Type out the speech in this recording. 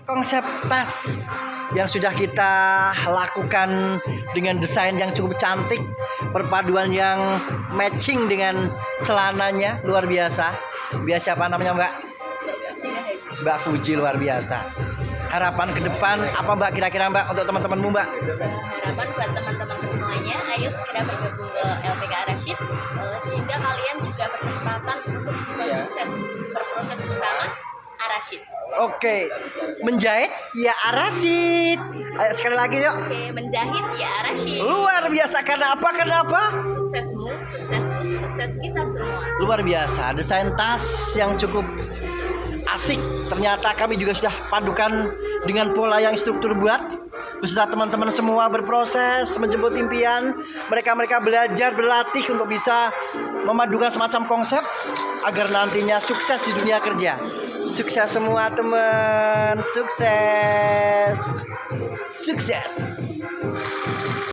konsep tas yang sudah kita lakukan dengan desain yang cukup cantik, perpaduan yang matching dengan celananya luar biasa. Siapa namanya Mbak? Mbak Puji, luar biasa. Harapan ke depan apa Mbak kira-kira Mbak untuk teman-temanmu Mbak? Harapan buat teman-teman semuanya, ayo segera bergabung ke LPK Arasyid sehingga kalian juga berkesempatan untuk bisa sukses berproses bersama Arasyid. Oke, menjahit ya Arasyid. Ayo sekali lagi yuk. Oke, menjahit ya Arasyid. Luar biasa, karena apa? Kenapa? Suksesmu, suksesku, sukses kita semua. Luar biasa, desain tas yang cukup asik. Ternyata kami juga sudah padukan dengan pola yang struktur buat beserta teman-teman semua berproses menjemput impian. Mereka belajar, berlatih untuk bisa memadukan semacam konsep agar nantinya sukses di dunia kerja. Sukses semua teman, sukses.